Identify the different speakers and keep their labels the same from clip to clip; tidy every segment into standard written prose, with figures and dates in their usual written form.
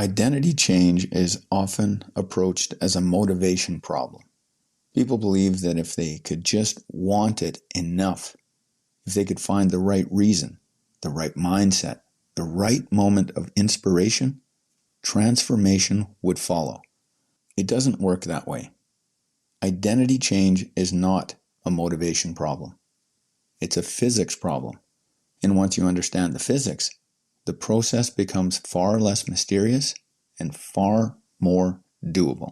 Speaker 1: Identity change is often approached as a motivation problem. People believe that if they could just want it enough, if they could find the right reason, the right mindset, the right moment of inspiration, transformation would follow. It doesn't work that way. Identity change is not a motivation problem. It's a physics problem. And once you understand the physics, the process becomes far less mysterious and far more doable.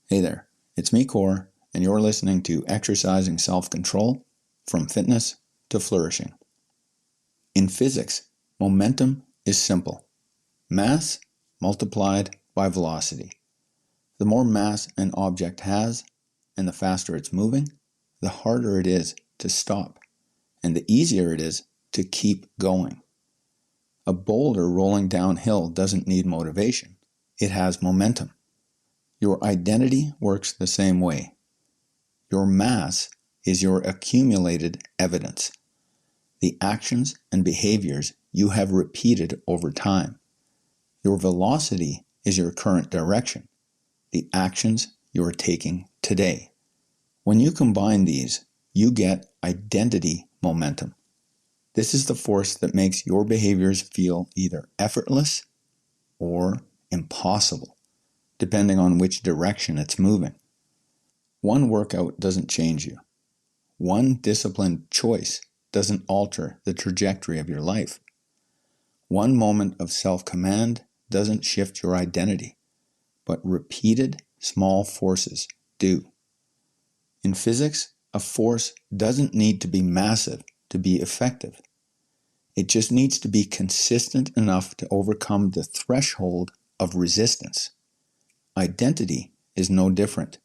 Speaker 1: Hey there, it's me, Core, and you're listening to Exercising Self-Control from Fitness to Flourishing. In physics, momentum is simple. Mass multiplied by velocity. The more mass an object has, and the faster it's moving, the harder it is to stop, and the easier it is to keep going. A boulder rolling downhill doesn't need motivation. It has momentum. Your identity works the same way. Your mass is your accumulated evidence, the actions and behaviors you have repeated over time. Your velocity is your current direction, the actions you are taking today. When you combine these, you get identity momentum. This is the force that makes your behaviors feel either effortless or impossible, depending on which direction it's moving. One workout doesn't change you. One disciplined choice doesn't alter the trajectory of your life. One moment of self-command doesn't shift your identity, but repeated small forces do. In physics, a force doesn't need to be massive to be effective. It just needs to be consistent enough to overcome the threshold of resistance. Identity is no different.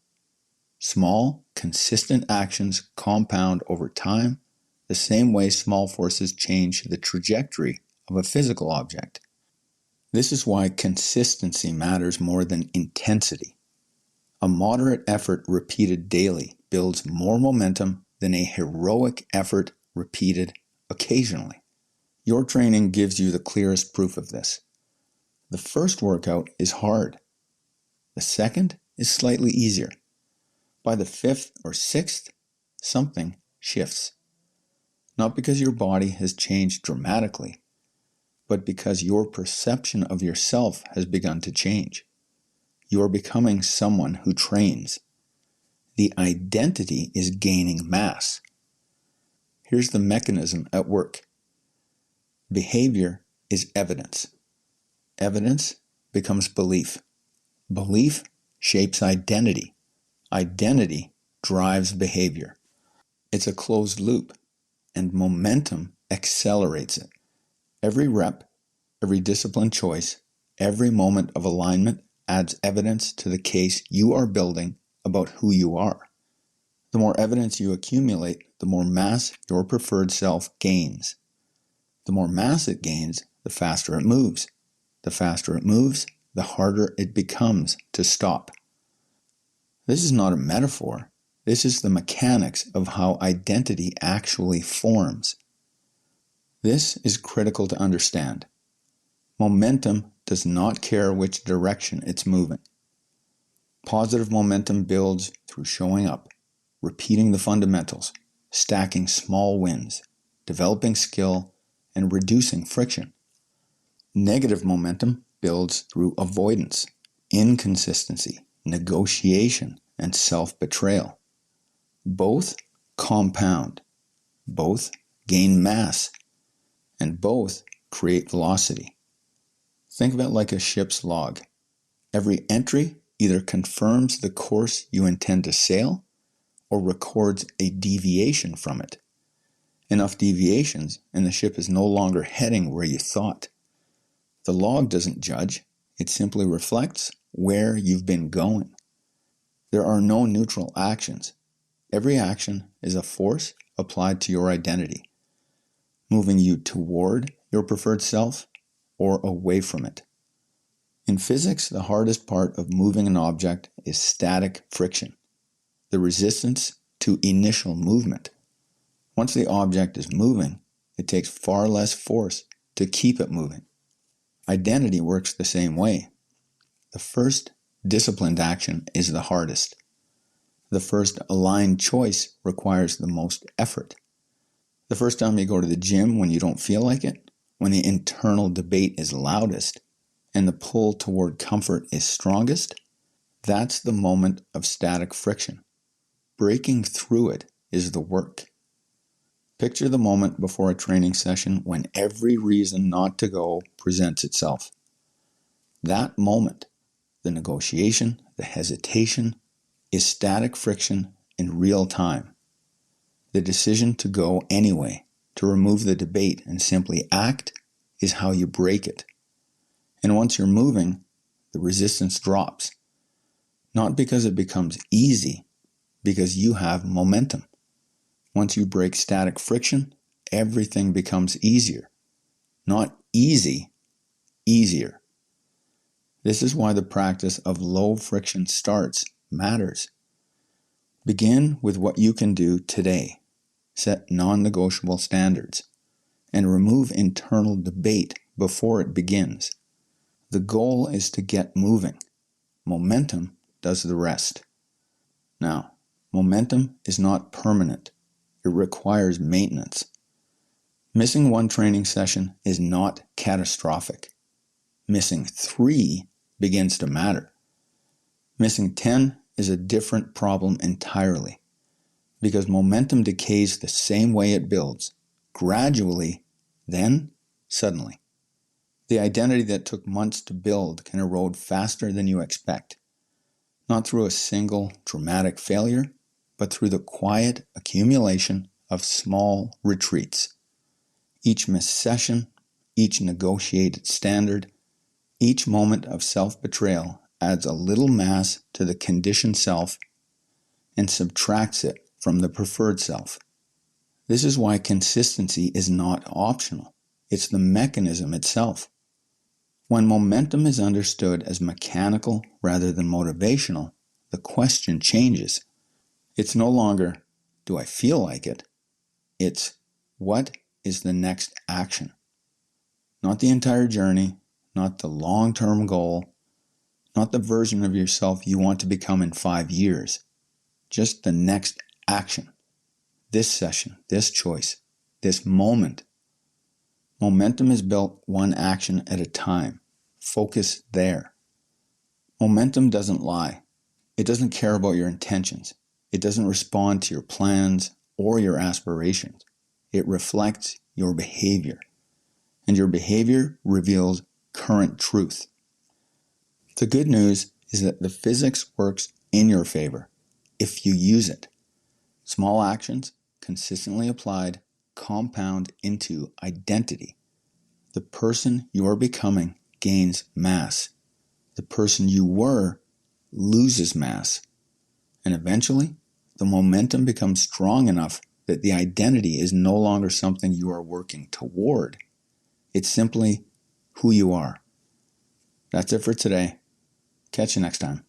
Speaker 1: Small, consistent actions compound over time, the same way small forces change the trajectory of a physical object. This is why consistency matters more than intensity. A moderate effort repeated daily builds more momentum than a heroic effort repeated occasionally. Your training gives you the clearest proof of this. The first workout is hard. The second is slightly easier. By the fifth or sixth, something shifts. Not because your body has changed dramatically, but because your perception of yourself has begun to change. You are becoming someone who trains. The identity is gaining mass. Here's the mechanism at work. Behavior is evidence. Evidence becomes belief. Belief shapes identity. Identity drives behavior. It's a closed loop, and momentum accelerates it. Every rep, every disciplined choice, every moment of alignment adds evidence to the case you are building about who you are. The more evidence you accumulate, the more mass your preferred self gains. The more mass it gains, the faster it moves. The faster it moves, the harder it becomes to stop. This is not a metaphor. This is the mechanics of how identity actually forms. This is critical to understand. Momentum does not care which direction it's moving. Positive momentum builds through showing up, repeating the fundamentals, stacking small wins, developing skill, and reducing friction. Negative momentum builds through avoidance, inconsistency, negotiation, and self-betrayal. Both compound, both gain mass, and both create velocity. Think of it like a ship's log. Every entry either confirms the course you intend to sail or records a deviation from it. Enough deviations and the ship is no longer heading where you thought. The log doesn't judge, it simply reflects where you've been going. There are no neutral actions. Every action is a force applied to your identity, moving you toward your preferred self or away from it. In physics, the hardest part of moving an object is static friction, the resistance to initial movement. Once the object is moving, it takes far less force to keep it moving. Identity works the same way. The first disciplined action is the hardest. The first aligned choice requires the most effort. The first time you go to the gym when you don't feel like it, when the internal debate is loudest and the pull toward comfort is strongest, that's the moment of static friction. Breaking through it is the work. Picture the moment before a training session when every reason not to go presents itself. That moment, the negotiation, the hesitation, is static friction in real time. The decision to go anyway, to remove the debate and simply act, is how you break it. And once you're moving, the resistance drops. Not because it becomes easy, because you have momentum. Once you break static friction, everything becomes easier. Not easy, easier. This is why the practice of low friction starts matters. Begin with what you can do today. Set non-negotiable standards and remove internal debate before it begins. The goal is to get moving. Momentum does the rest. Now, momentum is not permanent. It requires maintenance. Missing one training session is not catastrophic. Missing 3 begins to matter. Missing 10 is a different problem entirely, because momentum decays the same way it builds, gradually, then suddenly. The identity that took months to build can erode faster than you expect, not through a single dramatic failure, but through the quiet accumulation of small retreats. Each missed session, each negotiated standard, each moment of self-betrayal adds a little mass to the conditioned self and subtracts it from the preferred self. This is why consistency is not optional. It's the mechanism itself. When momentum is understood as mechanical rather than motivational, the question changes. It's no longer, do I feel like it? It's, what is the next action? Not the entire journey, not the long-term goal, not the version of yourself you want to become in 5 years. Just the next action. This session, this choice, this moment. Momentum is built one action at a time. Focus there. Momentum doesn't lie. It doesn't care about your intentions. It doesn't respond to your plans or your aspirations. It reflects your behavior. And your behavior reveals current truth. The good news is that the physics works in your favor if you use it. Small actions, consistently applied, compound into identity. The person you're becoming gains mass. The person you were loses mass. And eventually, the momentum becomes strong enough that the identity is no longer something you are working toward. It's simply who you are. That's it for today. Catch you next time.